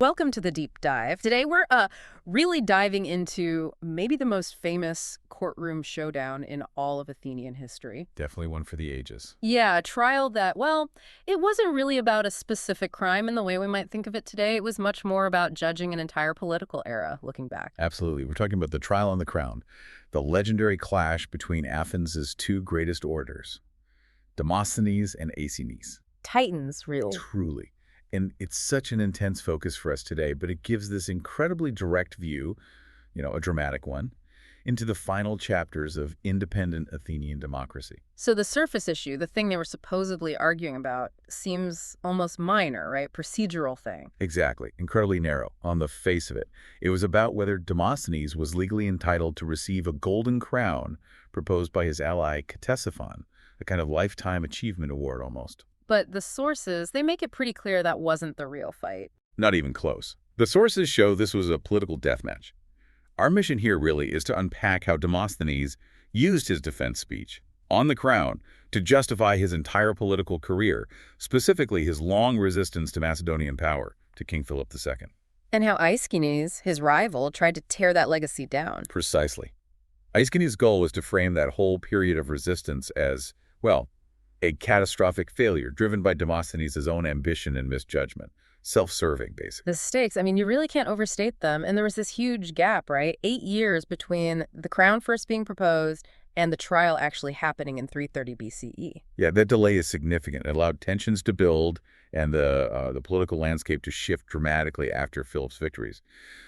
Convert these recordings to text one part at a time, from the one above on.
Welcome to the deep dive. Today we're really diving into maybe the most famous courtroom showdown in all of Athenian history. Definitely one for the ages. Yeah, a trial that, well, it wasn't really about a specific crime in the way we might think of it today. It was much more about judging an entire political era, looking back. Absolutely. We're talking about the trial on the crown, the legendary clash between Athens' two greatest orators, Demosthenes and Aeschines. Titans, really. Truly. And it's such an intense focus for us today, but it gives this incredibly direct view, a dramatic one, into the final chapters of independent Athenian democracy. So the surface issue, the thing they were supposedly arguing about, seems almost minor, right? Procedural thing. Exactly. Incredibly narrow on the face of it. It was about whether Demosthenes was legally entitled to receive a golden crown proposed by his ally Ctesiphon, a kind of lifetime achievement award almost. But the sources, they make it pretty clear that wasn't the real fight. Not even close. The sources show this was a political deathmatch. Our mission here really is to unpack how Demosthenes used his defense speech on the crown to justify his entire political career, specifically his long resistance to Macedonian power to King Philip II. And how Aeschines, his rival, tried to tear that legacy down. Precisely. Aeschines' goal was to frame that whole period of resistance as, well, a catastrophic failure driven by Demosthenes' own ambition and misjudgment. Self-serving, basically. The stakes, I mean, you really can't overstate them. And there was this huge gap, right? 8 years between the crown first being proposed and the trial actually happening in 330 BCE. Yeah, that delay is significant. It allowed tensions to build and the political landscape to shift dramatically after Philip's victories.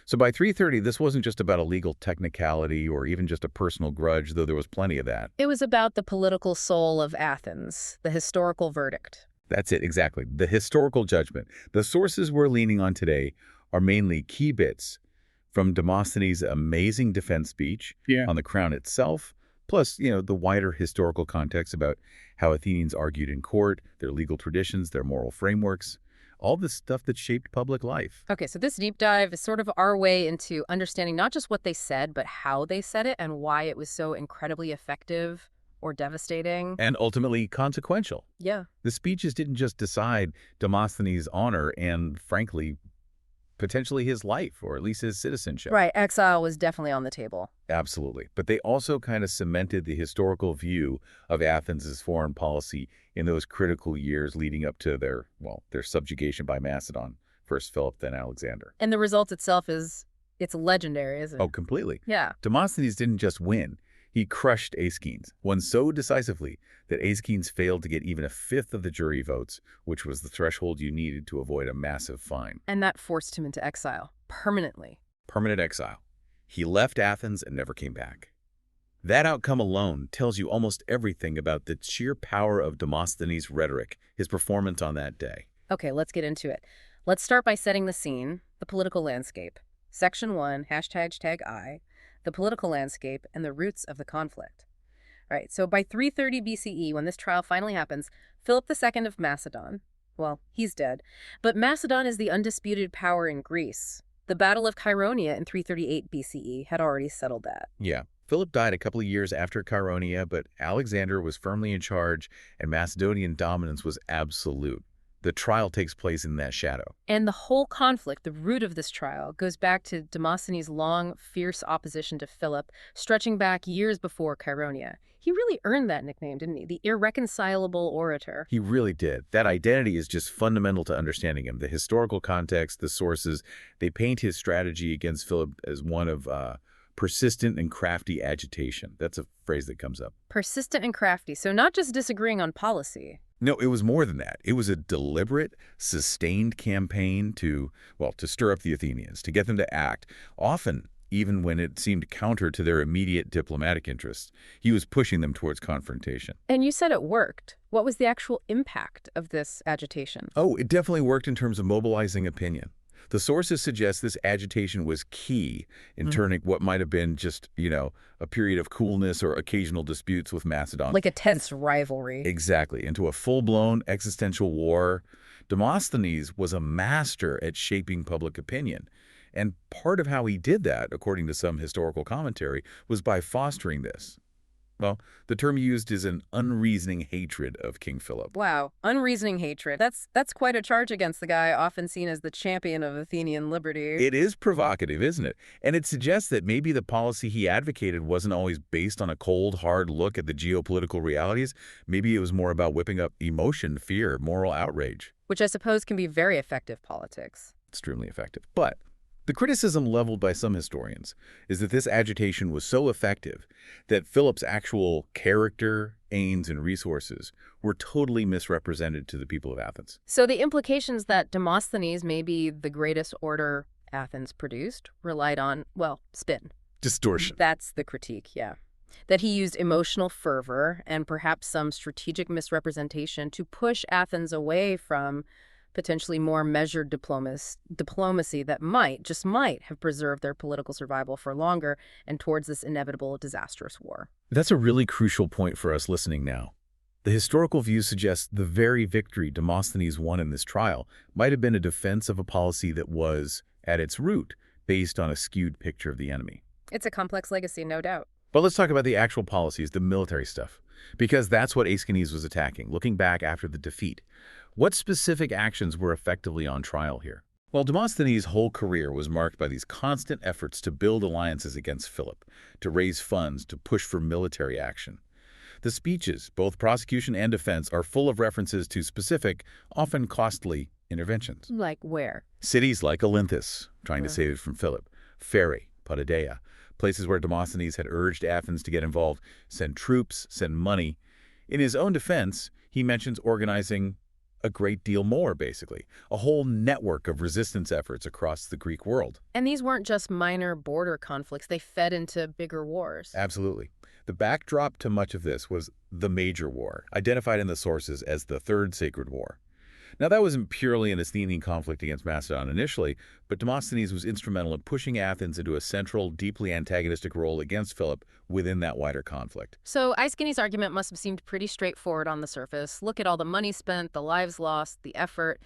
So by 330, this wasn't just about a legal technicality or even just a personal grudge, though there was plenty of that. It was about the political soul of Athens, the historical verdict. That's it, exactly. The historical judgment. The sources we're leaning on today are mainly key bits from Demosthenes' amazing defense speech on the crown itself, plus, the wider historical context about how Athenians argued in court, their legal traditions, their moral frameworks, all the stuff that shaped public life. Okay, so this deep dive is sort of our way into understanding not just what they said, but how they said it and why it was so incredibly effective or devastating. And ultimately consequential. Yeah. The speeches didn't just decide Demosthenes' honor and, frankly, potentially his life, or at least his citizenship. Right, exile was definitely on the table. Absolutely. But they also kind of cemented the historical view of Athens' foreign policy in those critical years leading up to their subjugation by Macedon, first Philip, then Alexander. And the result itself it's legendary, isn't it? Oh, completely. Yeah. Demosthenes didn't just win. He crushed Aeschines, won so decisively that Aeschines failed to get even a fifth of the jury votes, which was the threshold you needed to avoid a massive fine. And that forced him into exile, permanently. Permanent exile. He left Athens and never came back. That outcome alone tells you almost everything about the sheer power of Demosthenes' rhetoric, his performance on that day. Okay, let's get into it. Let's start by setting the scene, the political landscape. Section 1, #I, the political landscape and the roots of the conflict. Right, so by 330 BCE, when this trial finally happens, Philip II of Macedon, well, he's dead, but Macedon is the undisputed power in Greece. The Battle of Chaeronea in 338 BCE had already settled that. Yeah. Philip died a couple of years after Chaeronea, but Alexander was firmly in charge, and Macedonian dominance was absolute. The trial takes place in that shadow. And the whole conflict, the root of this trial, goes back to Demosthenes' long, fierce opposition to Philip, stretching back years before Chaeronea. He really earned that nickname, didn't he? The irreconcilable orator. He really did. That identity is just fundamental to understanding him. The historical context, the sources, they paint his strategy against Philip as one of persistent and crafty agitation. That's a phrase that comes up. Persistent and crafty. So not just disagreeing on policy. No, it was more than that. It was a deliberate, sustained campaign to stir up the Athenians, to get them to act, often even when it seemed counter to their immediate diplomatic interests. He was pushing them towards confrontation. And you said it worked. What was the actual impact of this agitation? Oh, it definitely worked in terms of mobilizing opinion. The sources suggest this agitation was key in turning what might have been just, a period of coolness or occasional disputes with Macedon. Like a tense rivalry. Exactly, into a full-blown existential war. Demosthenes was a master at shaping public opinion. And part of how he did that, according to some historical commentary, was by fostering this. Well, the term used is an unreasoning hatred of King Philip. Wow, unreasoning hatred. That's quite a charge against the guy often seen as the champion of Athenian liberty. It is provocative, isn't it? And it suggests that maybe the policy he advocated wasn't always based on a cold, hard look at the geopolitical realities. Maybe it was more about whipping up emotion, fear, moral outrage. Which I suppose can be very effective politics. Extremely effective. But the criticism leveled by some historians is that this agitation was so effective that Philip's actual character, aims, and resources were totally misrepresented to the people of Athens. So the implications that Demosthenes may be the greatest orator Athens produced relied on, well, spin. Distortion. That's the critique, yeah. That he used emotional fervor and perhaps some strategic misrepresentation to push Athens away from potentially more measured diplomacy that just might have preserved their political survival for longer and towards this inevitable disastrous war. That's a really crucial point for us listening now. The historical view suggests the very victory Demosthenes won in this trial might have been a defense of a policy that was, at its root, based on a skewed picture of the enemy. It's a complex legacy, no doubt. But let's talk about the actual policies, the military stuff, because that's what Aeschines was attacking, looking back after the defeat. What specific actions were effectively on trial here? Well, Demosthenes' whole career was marked by these constant efforts to build alliances against Philip, to raise funds, to push for military action. The speeches, both prosecution and defense, are full of references to specific, often costly, interventions. Like where? Cities like Olynthus, trying to save it from Philip, Pherai, Potidaea, places where Demosthenes had urged Athens to get involved, send troops, send money. In his own defense, he mentions organizing a great deal more, basically, a whole network of resistance efforts across the Greek world. And these weren't just minor border conflicts. They fed into bigger wars. Absolutely. The backdrop to much of this was the Major War, identified in the sources as the Third Sacred War. Now, that wasn't purely an Athenian conflict against Macedon initially, but Demosthenes was instrumental in pushing Athens into a central, deeply antagonistic role against Philip within that wider conflict. So Aeschines' argument must have seemed pretty straightforward on the surface. Look at all the money spent, the lives lost, the effort,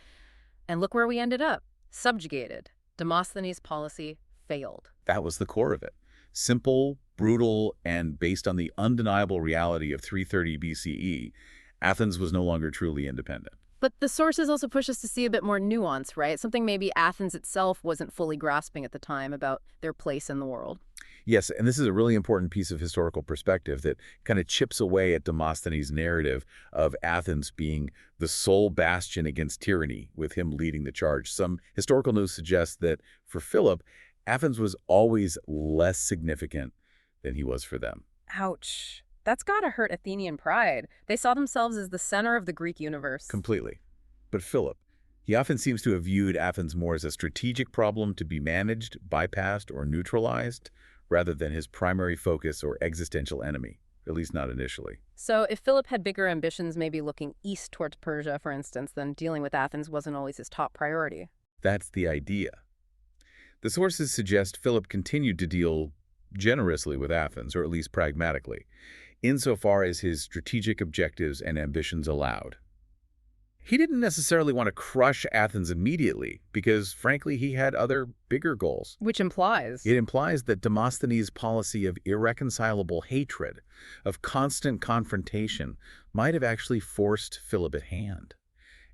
and look where we ended up. Subjugated. Demosthenes' policy failed. That was the core of it. Simple, brutal, and based on the undeniable reality of 330 BCE, Athens was no longer truly independent. But the sources also push us to see a bit more nuance, right? Something maybe Athens itself wasn't fully grasping at the time about their place in the world. Yes, and this is a really important piece of historical perspective that kind of chips away at Demosthenes' narrative of Athens being the sole bastion against tyranny, with him leading the charge. Some historical news suggests that for Philip, Athens was always less significant than he was for them. Ouch. That's gotta hurt Athenian pride. They saw themselves as the center of the Greek universe. Completely. But Philip, he often seems to have viewed Athens more as a strategic problem to be managed, bypassed, or neutralized, rather than his primary focus or existential enemy, at least not initially. So if Philip had bigger ambitions, maybe looking east towards Persia, for instance, then dealing with Athens wasn't always his top priority. That's the idea. The sources suggest Philip continued to deal generously with Athens, or at least pragmatically, insofar as his strategic objectives and ambitions allowed. He didn't necessarily want to crush Athens immediately because, frankly, he had other bigger goals. Which implies? It implies that Demosthenes' policy of irreconcilable hatred, of constant confrontation, might have actually forced Philip at hand.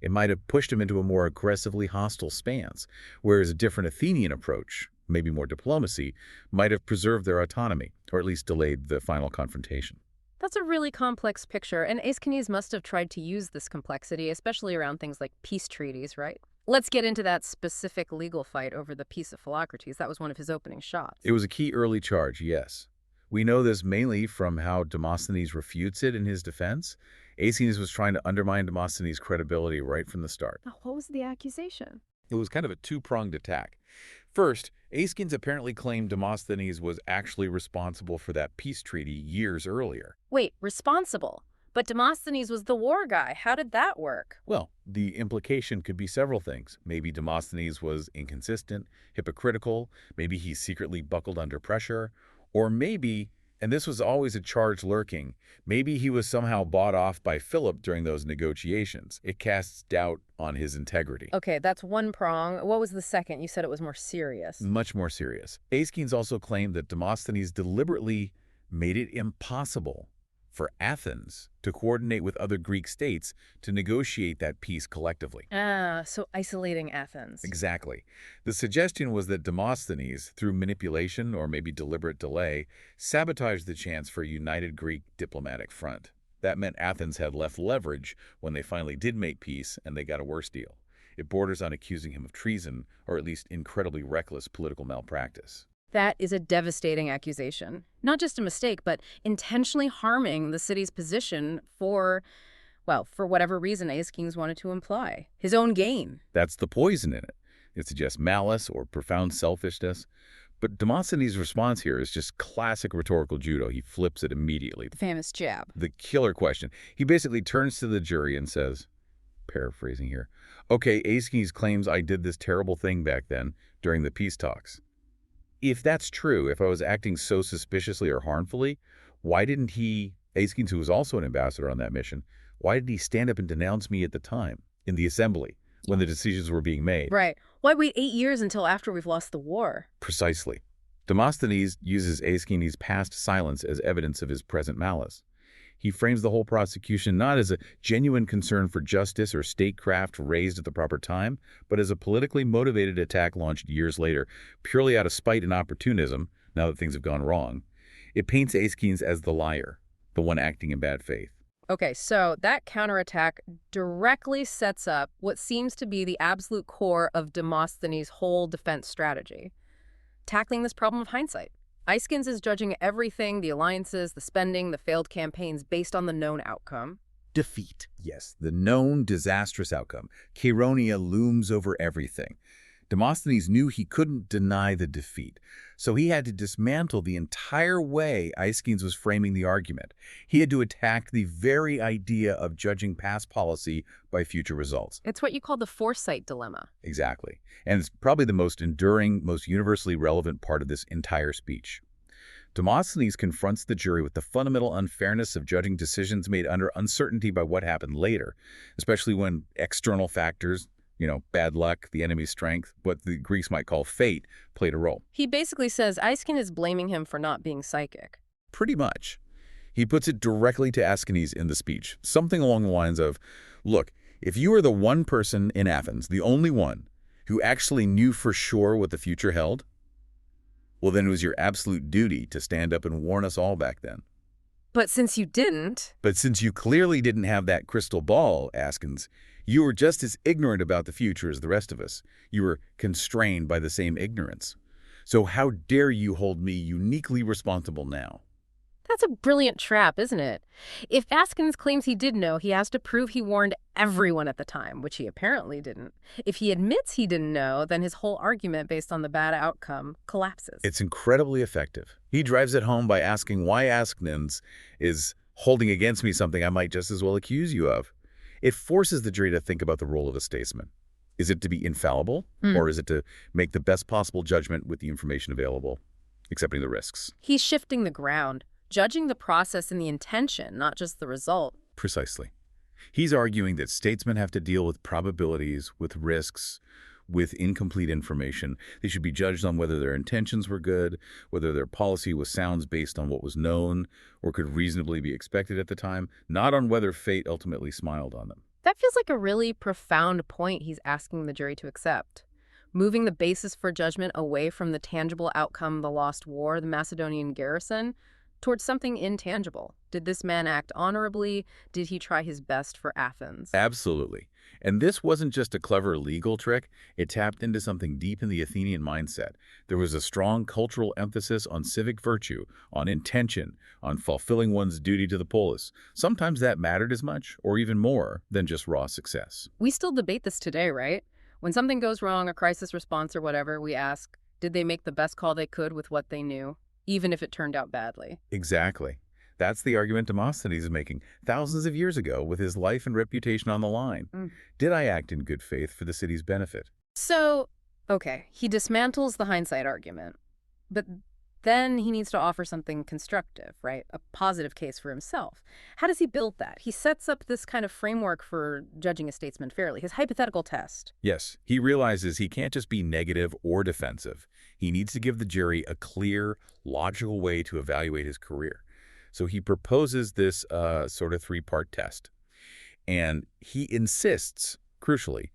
It might have pushed him into a more aggressively hostile stance, whereas a different Athenian approach, maybe more diplomacy, might have preserved their autonomy, or at least delayed the final confrontation. That's a really complex picture, and Aeschines must have tried to use this complexity, especially around things like peace treaties, right? Let's get into that specific legal fight over the Peace of Philocrates. That was one of his opening shots. It was a key early charge, yes. We know this mainly from how Demosthenes refutes it in his defense. Aeschines was trying to undermine Demosthenes' credibility right from the start. Oh, what was the accusation? It was kind of a two-pronged attack. First, Aeschines apparently claimed Demosthenes was actually responsible for that peace treaty years earlier. Wait, responsible? But Demosthenes was the war guy. How did that work? Well, the implication could be several things. Maybe Demosthenes was inconsistent, hypocritical, maybe he secretly buckled under pressure, or maybe, and this was always a charge lurking, maybe he was somehow bought off by Philip during those negotiations. It casts doubt on his integrity. Okay, that's one prong. What was the second? You said it was more serious. Much more serious. Aeschines also claimed that Demosthenes deliberately made it impossible for Athens to coordinate with other Greek states to negotiate that peace collectively. So isolating Athens. Exactly. The suggestion was that Demosthenes, through manipulation or maybe deliberate delay, sabotaged the chance for a united Greek diplomatic front. That meant Athens had left leverage when they finally did make peace, and they got a worse deal. It borders on accusing him of treason, or at least incredibly reckless political malpractice. That is a devastating accusation. Not just a mistake, but intentionally harming the city's position for, well, for whatever reason Aeschines wanted to imply. His own gain. That's the poison in it. It suggests malice or profound selfishness. But Demosthenes' response here is just classic rhetorical judo. He flips it immediately. The famous jab. The killer question. He basically turns to the jury and says, paraphrasing here, okay, Aeschines claims I did this terrible thing back then during the peace talks. If that's true, if I was acting so suspiciously or harmfully, why didn't he, Aeschines, who was also an ambassador on that mission, why did he stand up and denounce me at the time in the assembly when the decisions were being made? Right. Why wait 8 years until after we've lost the war? Precisely. Demosthenes uses Aeschines' past silence as evidence of his present malice. He frames the whole prosecution not as a genuine concern for justice or statecraft raised at the proper time, but as a politically motivated attack launched years later, purely out of spite and opportunism, now that things have gone wrong. It paints Aeschines as the liar, the one acting in bad faith. Okay, so that counterattack directly sets up what seems to be the absolute core of Demosthenes' whole defense strategy. Tackling this problem of hindsight. Aeschines is judging everything, the alliances, the spending, the failed campaigns, based on the known outcome. Defeat. Yes, the known disastrous outcome. Cheironia looms over everything. Demosthenes knew he couldn't deny the defeat, so he had to dismantle the entire way Aeschines was framing the argument. He had to attack the very idea of judging past policy by future results. It's what you call the foresight dilemma. Exactly. And it's probably the most enduring, most universally relevant part of this entire speech. Demosthenes confronts the jury with the fundamental unfairness of judging decisions made under uncertainty by what happened later, especially when external factors, bad luck, the enemy's strength, what the Greeks might call fate, played a role. He basically says Aeschines is blaming him for not being psychic. Pretty much. He puts it directly to Aeschines in the speech, something along the lines of, look, if you were the one person in Athens, the only one, who actually knew for sure what the future held, well, then it was your absolute duty to stand up and warn us all back then. But since you didn't... But since you clearly didn't have that crystal ball, Aeschines, you were just as ignorant about the future as the rest of us. You were constrained by the same ignorance. So how dare you hold me uniquely responsible now? That's a brilliant trap, isn't it? If Aeschines claims he did know, he has to prove he warned everyone at the time, which he apparently didn't. If he admits he didn't know, then his whole argument based on the bad outcome collapses. It's incredibly effective. He drives it home by asking why Aeschines is holding against me something I might just as well accuse you of. It forces the jury to think about the role of a statesman. Is it to be infallible, or is it to make the best possible judgment with the information available, accepting the risks? He's shifting the ground, judging the process and the intention, not just the result. Precisely. He's arguing that statesmen have to deal with probabilities, with risks, with incomplete information. They should be judged on whether their intentions were good, whether their policy was sound based on what was known or could reasonably be expected at the time, not on whether fate ultimately smiled on them. That feels like a really profound point he's asking the jury to accept. Moving the basis for judgment away from the tangible outcome, the lost war, the Macedonian garrison, towards something intangible. Did this man act honorably? Did he try his best for Athens? Absolutely. And this wasn't just a clever legal trick. It tapped into something deep in the Athenian mindset. There was a strong cultural emphasis on civic virtue, on intention, on fulfilling one's duty to the polis. Sometimes that mattered as much, or even more, than just raw success. We still debate this today, right? When something goes wrong, a crisis response or whatever, we ask, did they make the best call they could with what they knew, even if it turned out badly? Exactly. That's the argument Demosthenes is making thousands of years ago with his life and reputation on the line. Did I act in good faith for the city's benefit? So, okay, he dismantles the hindsight argument, but then he needs to offer something constructive, right? A positive case for himself. How does he build that? He sets up this kind of framework for judging a statesman fairly, his hypothetical test. Yes, he realizes he can't just be negative or defensive. He needs to give the jury a clear, logical way to evaluate his career. So he proposes this sort of three-part test. And he insists, crucially,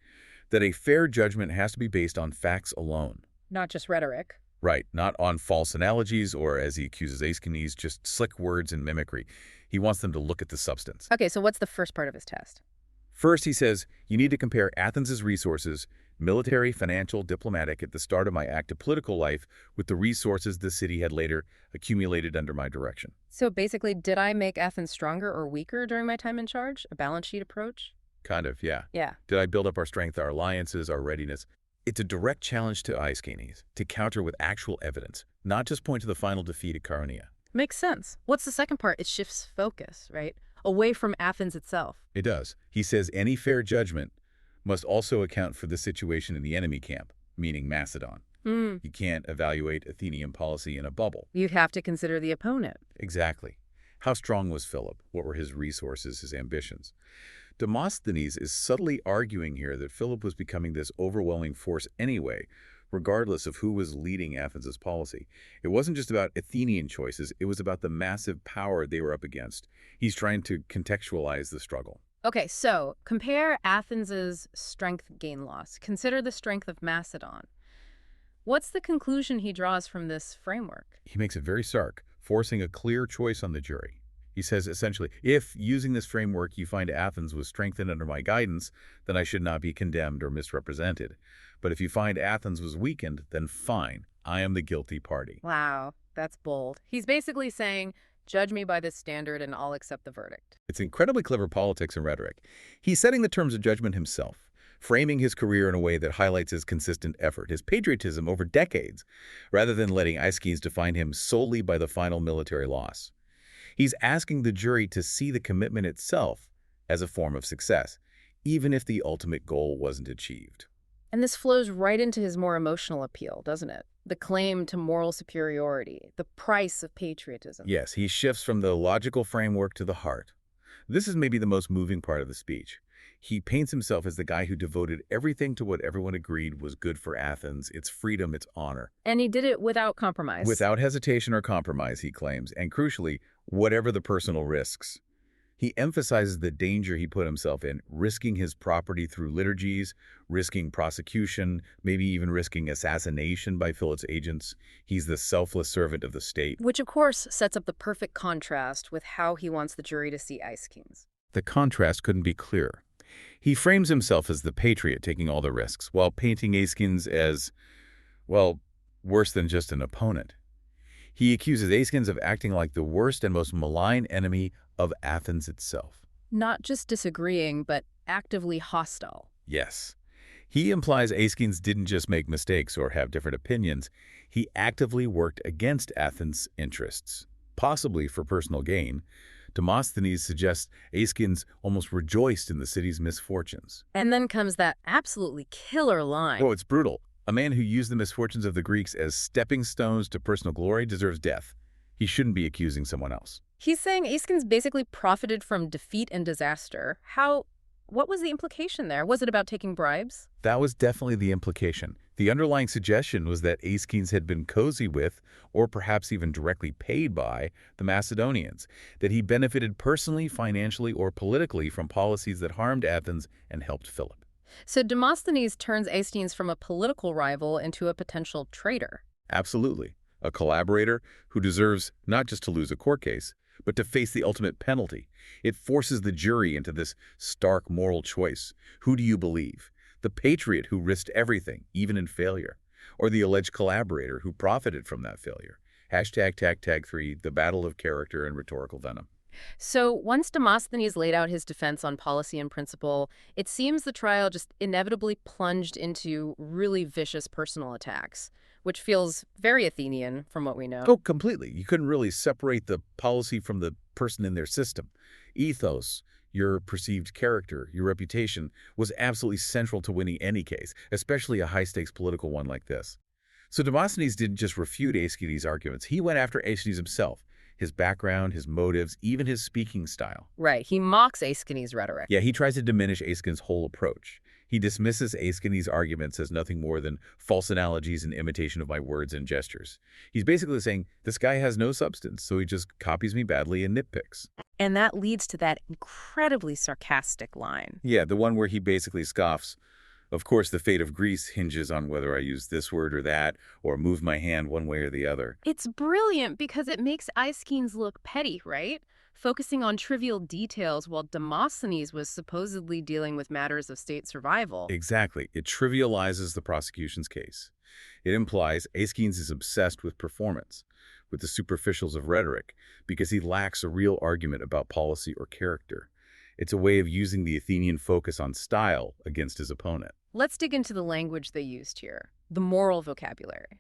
that a fair judgment has to be based on facts alone. Not just rhetoric. Right, not on false analogies or, as he accuses Aeschines, just slick words and mimicry. He wants them to look at the substance. Okay, so what's the first part of his test? First, he says, you need to compare Athens' resources, military, financial, diplomatic, at the start of my active political life with the resources the city had later accumulated under my direction. So basically, did I make Athens stronger or weaker during my time in charge? A balance sheet approach? Kind of, yeah. Yeah. Did I build up our strength, our alliances, our readiness? It's a direct challenge to Aeschines to counter with actual evidence, not just point to the final defeat at Chaeronea. Makes sense. What's the second part? It shifts focus, right? Away from Athens itself. It does. He says any fair judgment must also account for the situation in the enemy camp, meaning Macedon. You can't evaluate Athenian policy in a bubble. You'd have to consider the opponent. Exactly. How strong was Philip? What were his resources, his ambitions? Demosthenes is subtly arguing here that Philip was becoming this overwhelming force anyway, regardless of who was leading Athens' policy. It wasn't just about Athenian choices, it was about the massive power they were up against. He's trying to contextualize the struggle. Okay, so compare Athens' strength gain-loss. Consider the strength of Macedon. What's the conclusion he draws from this framework? He makes it very stark, forcing a clear choice on the jury. He says, essentially, if, using this framework, you find Athens was strengthened under my guidance, then I should not be condemned or misrepresented. But if you find Athens was weakened, then fine, I am the guilty party. Wow, that's bold. He's basically saying, judge me by this standard and I'll accept the verdict. It's incredibly clever politics and rhetoric. He's setting the terms of judgment himself, framing his career in a way that highlights his consistent effort, his patriotism over decades, rather than letting Aeschines define him solely by the final military loss. He's asking the jury to see the commitment itself as a form of success, even if the ultimate goal wasn't achieved. And this flows right into his more emotional appeal, doesn't it? The claim to moral superiority, the price of patriotism. Yes, he shifts from the logical framework to the heart. This is maybe the most moving part of the speech. He paints himself as the guy who devoted everything to what everyone agreed was good for Athens, its freedom, its honor. And he did it without compromise. Without hesitation or compromise, he claims, and crucially, whatever the personal risks. He emphasizes the danger he put himself in, risking his property through liturgies, risking prosecution, maybe even risking assassination by Philip's agents. He's the selfless servant of the state. Which, of course, sets up the perfect contrast with how he wants the jury to see Aeschines. The contrast couldn't be clearer. He frames himself as the patriot taking all the risks, while painting Aeschines as, well, worse than just an opponent. He accuses Aeschines of acting like the worst and most malign enemy of Athens itself. Not just disagreeing, but actively hostile. Yes. He implies Aeschines didn't just make mistakes or have different opinions. He actively worked against Athens' interests, possibly for personal gain. Demosthenes suggests Aeschines almost rejoiced in the city's misfortunes. And then comes that absolutely killer line. Oh, it's brutal. A man who used the misfortunes of the Greeks as stepping stones to personal glory deserves death. He shouldn't be accusing someone else. He's saying Aeschines basically profited from defeat and disaster. What was the implication there? Was it about taking bribes? That was definitely the implication. The underlying suggestion was that Aeschines had been cozy with, or perhaps even directly paid by, the Macedonians, that he benefited personally, financially, or politically from policies that harmed Athens and helped Philip. So Demosthenes turns Aeschines from a political rival into a potential traitor. Absolutely. A collaborator who deserves not just to lose a court case, but to face the ultimate penalty. It forces the jury into this stark moral choice. Who do you believe? The patriot who risked everything, even in failure, or the alleged collaborator who profited from that failure? #3, the battle of character and rhetorical venom. So once Demosthenes laid out his defense on policy and principle, it seems the trial just inevitably plunged into really vicious personal attacks, which feels very Athenian from what we know. Oh, completely. You couldn't really separate the policy from the person in their system. Ethos, your perceived character, your reputation, was absolutely central to winning any case, especially a high-stakes political one like this. So Demosthenes didn't just refute Aeschines' arguments. He went after Aeschines himself, his background, his motives, even his speaking style. Right. He mocks Aeschines' rhetoric. Yeah, he tries to diminish Aeschines' whole approach. He dismisses Aeschines' arguments as nothing more than false analogies and imitation of my words and gestures. He's basically saying, this guy has no substance, so he just copies me badly and nitpicks. And that leads to that incredibly sarcastic line. Yeah, the one where he basically scoffs. Of course, the fate of Greece hinges on whether I use this word or that, or move my hand one way or the other. It's brilliant because it makes Aeschines look petty, right? Focusing on trivial details while Demosthenes was supposedly dealing with matters of state survival. Exactly. It trivializes the prosecution's case. It implies Aeschines is obsessed with performance, with the superficials of rhetoric, because he lacks a real argument about policy or character. It's a way of using the Athenian focus on style against his opponent. Let's dig into the language they used here, the moral vocabulary.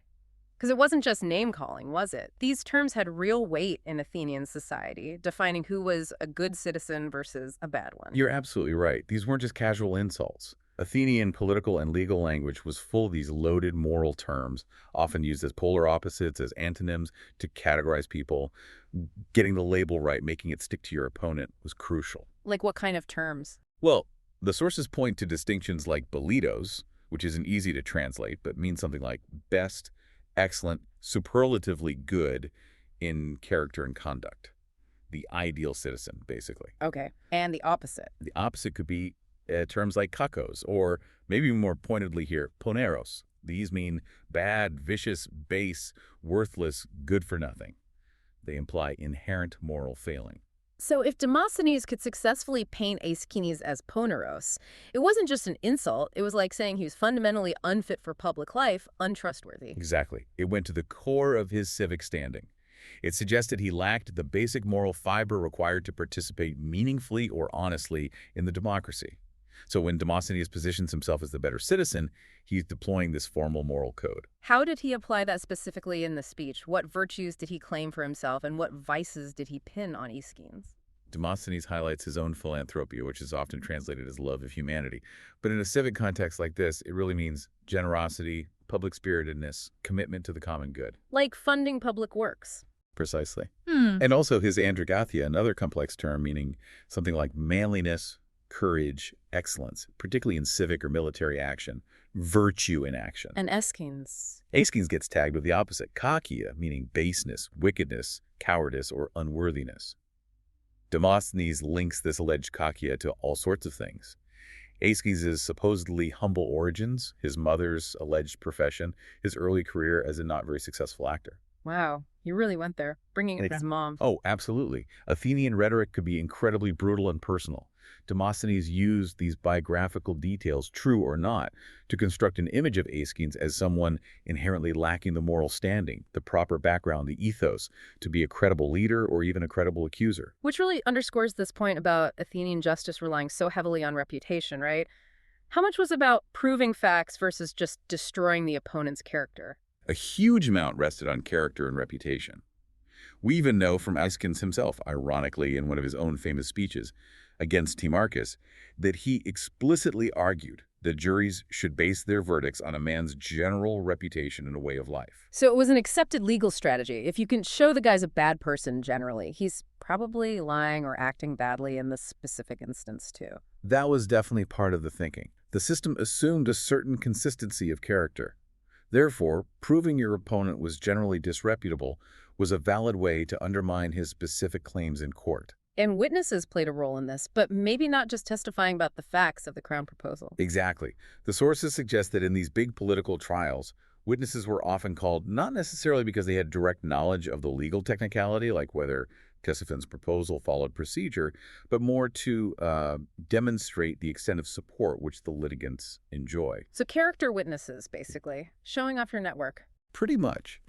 Because it wasn't just name-calling, was it? These terms had real weight in Athenian society, defining who was a good citizen versus a bad one. You're absolutely right. These weren't just casual insults. Athenian political and legal language was full of these loaded moral terms, often used as polar opposites, as antonyms, to categorize people. Getting the label right, making it stick to your opponent, was crucial. Like what kind of terms? Well, the sources point to distinctions like belitos, which isn't easy to translate, but means something like best, excellent, superlatively good in character and conduct. The ideal citizen, basically. Okay. And the opposite? The opposite could be terms like kakos, or maybe more pointedly here, poneros. These mean bad, vicious, base, worthless, good for nothing. They imply inherent moral failing. So if Demosthenes could successfully paint Aeschines as poneros, it wasn't just an insult. It was like saying he was fundamentally unfit for public life, untrustworthy. Exactly. It went to the core of his civic standing. It suggested he lacked the basic moral fiber required to participate meaningfully or honestly in the democracy. So when Demosthenes positions himself as the better citizen, he's deploying this formal moral code. How did he apply that specifically in the speech? What virtues did he claim for himself, and what vices did he pin on Aeschines? Demosthenes highlights his own philanthropia, which is often translated as love of humanity. But in a civic context like this, it really means generosity, public-spiritedness, commitment to the common good. Like funding public works. Precisely. And also his androgathia, another complex term meaning something like manliness, courage, excellence, particularly in civic or military action, virtue in action. And Aeschines? Aeschines gets tagged with the opposite, kakia, meaning baseness, wickedness, cowardice, or unworthiness. Demosthenes links this alleged kakia to all sorts of things. Aeschines' supposedly humble origins, his mother's alleged profession, his early career as a not very successful actor. Wow, he really went there, bringing up his mom. Oh, absolutely. Athenian rhetoric could be incredibly brutal and personal. Demosthenes used these biographical details, true or not, to construct an image of Aeschines as someone inherently lacking the moral standing, the proper background, the ethos, to be a credible leader or even a credible accuser. Which really underscores this point about Athenian justice relying so heavily on reputation, right? How much was about proving facts versus just destroying the opponent's character? A huge amount rested on character and reputation. We even know from Aeschines himself, ironically in one of his own famous speeches against Timarchus, that he explicitly argued that juries should base their verdicts on a man's general reputation and a way of life. So it was an accepted legal strategy. If you can show the guy's a bad person generally, he's probably lying or acting badly in this specific instance too. That was definitely part of the thinking. The system assumed a certain consistency of character. Therefore, proving your opponent was generally disreputable was a valid way to undermine his specific claims in court. And witnesses played a role in this, but maybe not just testifying about the facts of the Crown proposal. Exactly. The sources suggest that in these big political trials, witnesses were often called not necessarily because they had direct knowledge of the legal technicality, like whether Ctesiphon's proposal followed procedure, but more to demonstrate the extent of support which the litigants enjoy. So character witnesses, basically, showing off your network. Pretty much.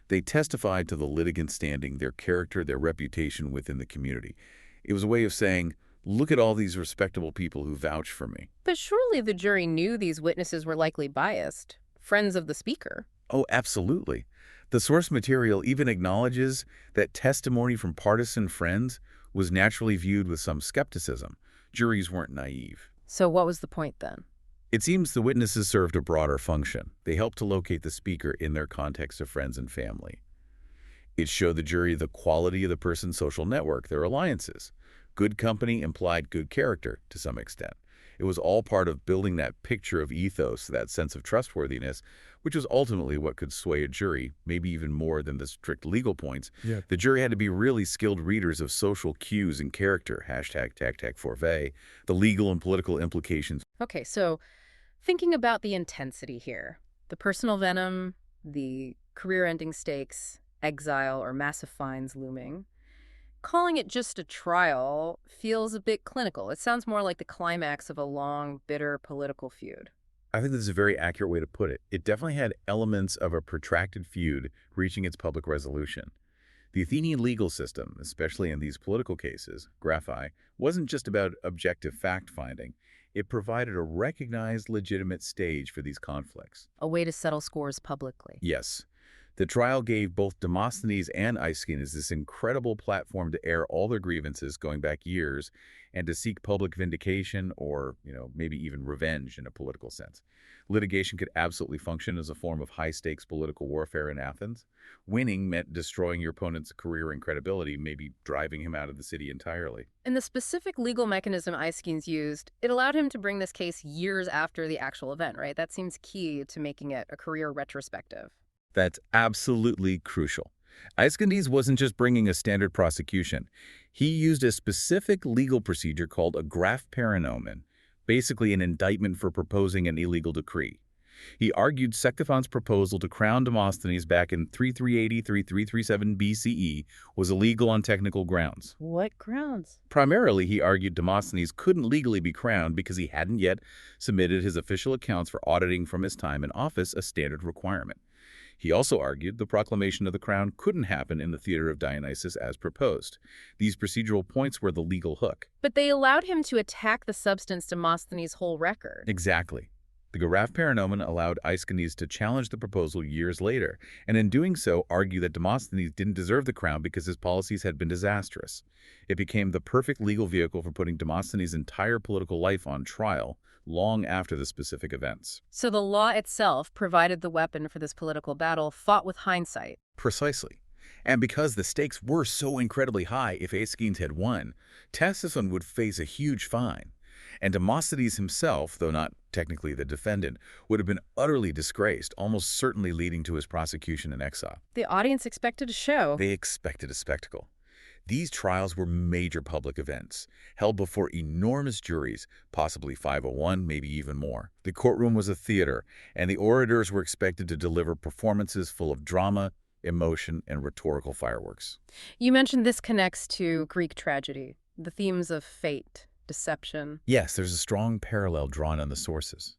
They testified to the litigant's standing, their character, their reputation within the community. It was a way of saying, look at all these respectable people who vouch for me. But surely the jury knew these witnesses were likely biased, friends of the speaker. Oh, absolutely. The source material even acknowledges that testimony from partisan friends was naturally viewed with some skepticism. Juries weren't naive. So what was the point then? It seems the witnesses served a broader function. They helped to locate the speaker in their context of friends and family. It showed the jury the quality of the person's social network, their alliances. Good company implied good character to some extent. It was all part of building that picture of ethos, that sense of trustworthiness, which was ultimately what could sway a jury, maybe even more than the strict legal points. Yeah. The jury had to be really skilled readers of social cues and character, hashtag tag forfait, the legal and political implications. Okay, so thinking about the intensity here, the personal venom, the career-ending stakes, exile, or massive fines looming, calling it just a trial feels a bit clinical. It sounds more like the climax of a long, bitter political feud. I think this is a very accurate way to put it. It definitely had elements of a protracted feud reaching its public resolution. The Athenian legal system, especially in these political cases, graphi, wasn't just about objective fact-finding. It provided a recognized, legitimate stage for these conflicts. A way to settle scores publicly. Yes. The trial gave both Demosthenes and Aeschines this incredible platform to air all their grievances going back years and to seek public vindication or, maybe even revenge in a political sense. Litigation could absolutely function as a form of high-stakes political warfare in Athens. Winning meant destroying your opponent's career and credibility, maybe driving him out of the city entirely. And the specific legal mechanism Aeschines used, it allowed him to bring this case years after the actual event, right? That seems key to making it a career retrospective. That's absolutely crucial. Aeschines wasn't just bringing a standard prosecution. He used a specific legal procedure called a graph paranomen, basically an indictment for proposing an illegal decree. He argued Sectaphon's proposal to crown Demosthenes back in 3380-3337 BCE was illegal on technical grounds. What grounds? Primarily, he argued Demosthenes couldn't legally be crowned because he hadn't yet submitted his official accounts for auditing from his time in office, a standard requirement. He also argued the proclamation of the crown couldn't happen in the theater of Dionysus as proposed. These procedural points were the legal hook. But they allowed him to attack the substance Demosthenes' whole record. Exactly. The graph paranomen allowed Aeschines to challenge the proposal years later, and in doing so argue that Demosthenes didn't deserve the crown because his policies had been disastrous. It became the perfect legal vehicle for putting Demosthenes' entire political life on trial, long after the specific events. So the law itself provided the weapon for this political battle fought with hindsight. Precisely. And because the stakes were so incredibly high, if Aeschines had won, Ctesiphon would face a huge fine. And Demosthenes himself, though not technically the defendant, would have been utterly disgraced, almost certainly leading to his prosecution and exile. The audience expected a show. They expected a spectacle. These trials were major public events, held before enormous juries, possibly 501, maybe even more. The courtroom was a theater, and the orators were expected to deliver performances full of drama, emotion, and rhetorical fireworks. You mentioned this connects to Greek tragedy, the themes of fate, deception. Yes, there's a strong parallel drawn on the sources.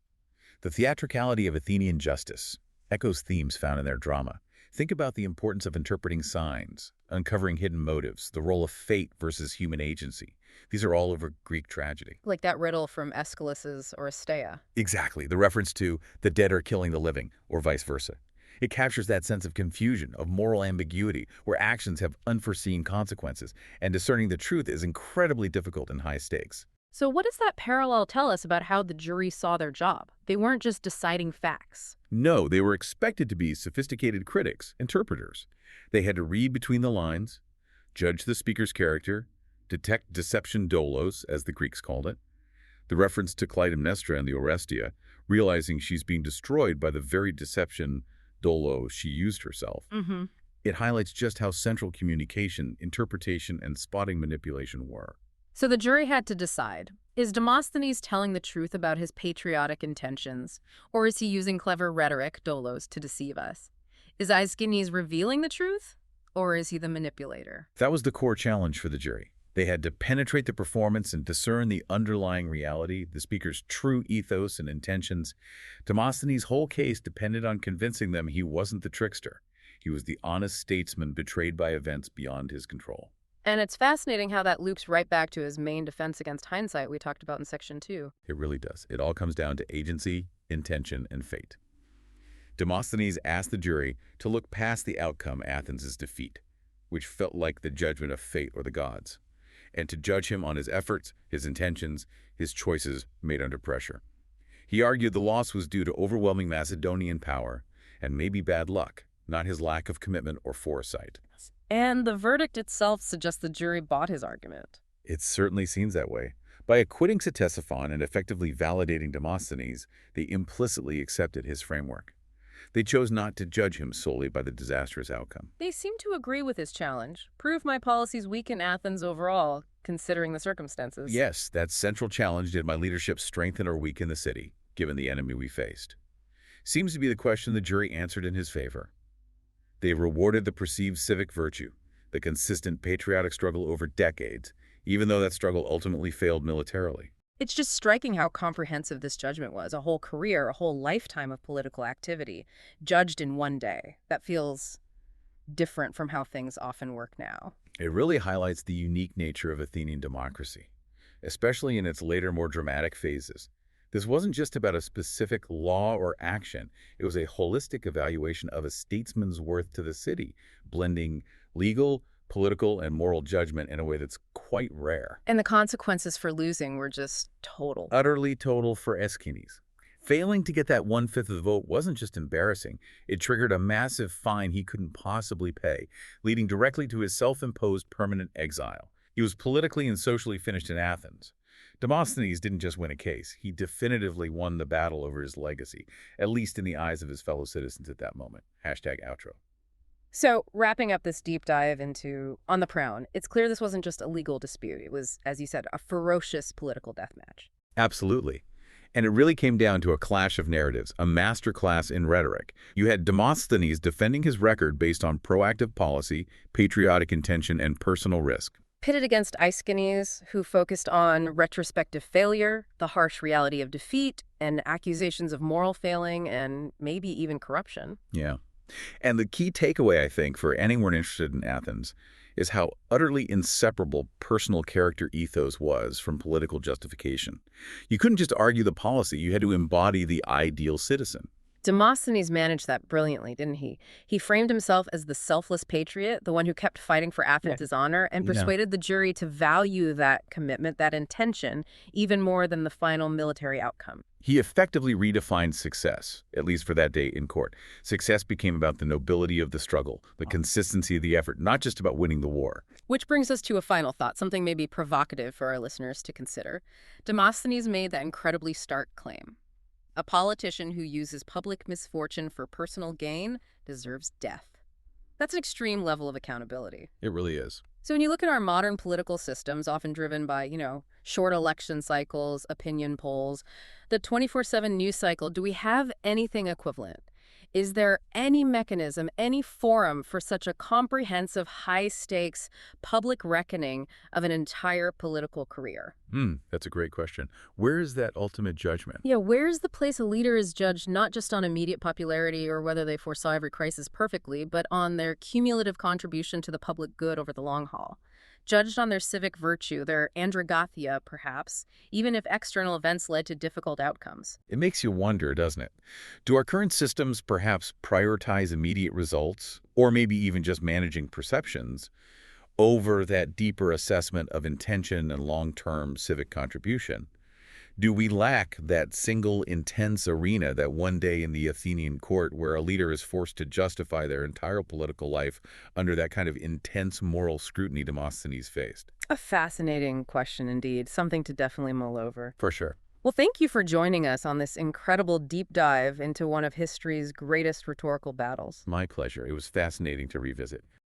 The theatricality of Athenian justice echoes themes found in their drama. Think about the importance of interpreting signs, uncovering hidden motives, the role of fate versus human agency. These are all over Greek tragedy. Like that riddle from Aeschylus' Oresteia. Exactly, the reference to the dead are killing the living, or vice versa. It captures that sense of confusion, of moral ambiguity, where actions have unforeseen consequences, and discerning the truth is incredibly difficult in high stakes. So what does that parallel tell us about how the jury saw their job? They weren't just deciding facts. No, they were expected to be sophisticated critics, interpreters. They had to read between the lines, judge the speaker's character, detect deception dolos, as the Greeks called it. The reference to Clytemnestra and the Orestia, realizing she's being destroyed by the very deception dolo she used herself. It highlights just how central communication, interpretation, and spotting manipulation were. So the jury had to decide, is Demosthenes telling the truth about his patriotic intentions, or is he using clever rhetoric, dolos, to deceive us? Is Aeschines revealing the truth, or is he the manipulator? That was the core challenge for the jury. They had to penetrate the performance and discern the underlying reality, the speaker's true ethos and intentions. Demosthenes' whole case depended on convincing them he wasn't the trickster. He was the honest statesman betrayed by events beyond his control. And it's fascinating how that loops right back to his main defense against hindsight we talked about in Section 2. It really does. It all comes down to agency, intention, and fate. Demosthenes asked the jury to look past the outcome, Athens' defeat, which felt like the judgment of fate or the gods, and to judge him on his efforts, his intentions, his choices made under pressure. He argued the loss was due to overwhelming Macedonian power and maybe bad luck, not his lack of commitment or foresight. And the verdict itself suggests the jury bought his argument. It certainly seems that way. By acquitting Ctesiphon and effectively validating Demosthenes, they implicitly accepted his framework. They chose not to judge him solely by the disastrous outcome. They seem to agree with his challenge. Prove my policies weaken Athens overall, considering the circumstances. Yes, that central challenge: did my leadership strengthen or weaken the city, given the enemy we faced? Seems to be the question the jury answered in his favor. They rewarded the perceived civic virtue, the consistent patriotic struggle over decades, even though that struggle ultimately failed militarily. It's just striking how comprehensive this judgment was. A whole career, a whole lifetime of political activity, judged in one day. That feels different from how things often work now. It really highlights the unique nature of Athenian democracy, especially in its later, more dramatic phases. This wasn't just about a specific law or action. It was a holistic evaluation of a statesman's worth to the city, blending legal, political, and moral judgment in a way that's quite rare. And the consequences for losing were just total. Utterly total for Aeschines. Failing to get that 1/5 of the vote wasn't just embarrassing. It triggered a massive fine he couldn't possibly pay, leading directly to his self-imposed permanent exile. He was politically and socially finished in Athens. Demosthenes didn't just win a case. He definitively won the battle over his legacy, at least in the eyes of his fellow citizens at that moment. #outro. So, wrapping up this deep dive into On the Crown, it's clear this wasn't just a legal dispute. It was, as you said, a ferocious political deathmatch. Absolutely. And it really came down to a clash of narratives, a masterclass in rhetoric. You had Demosthenes defending his record based on proactive policy, patriotic intention, and personal risk, Pitted against Aeschines, who focused on retrospective failure, the harsh reality of defeat, and accusations of moral failing and maybe even corruption. Yeah. And the key takeaway, I think, for anyone interested in Athens is how utterly inseparable personal character ethos was from political justification. You couldn't just argue the policy, you had to embody the ideal citizen. Demosthenes managed that brilliantly, didn't he? He framed himself as the selfless patriot, the one who kept fighting for Athens' honor, and persuaded the jury to value that commitment, that intention, even more than the final military outcome. He effectively redefined success, at least for that day in court. Success became about the nobility of the struggle, the consistency of the effort, not just about winning the war. Which brings us to a final thought, something maybe provocative for our listeners to consider. Demosthenes made that incredibly stark claim. A politician who uses public misfortune for personal gain deserves death. That's an extreme level of accountability. It really is. So when you look at our modern political systems, often driven by, short election cycles, opinion polls, the 24/7 news cycle, do we have anything equivalent? Is there any mechanism, any forum for such a comprehensive, high-stakes public reckoning of an entire political career? That's a great question. Where is that ultimate judgment? Yeah, where's the place a leader is judged not just on immediate popularity or whether they foresaw every crisis perfectly, but on their cumulative contribution to the public good over the long haul? Judged on their civic virtue, their androgathia, perhaps, even if external events led to difficult outcomes. It makes you wonder, doesn't it? Do our current systems perhaps prioritize immediate results, or maybe even just managing perceptions, over that deeper assessment of intention and long-term civic contribution? Do we lack that single intense arena, that one day in the Athenian court where a leader is forced to justify their entire political life under that kind of intense moral scrutiny Demosthenes faced? A fascinating question indeed, something to definitely mull over. For sure. Well, thank you for joining us on this incredible deep dive into one of history's greatest rhetorical battles. My pleasure. It was fascinating to revisit.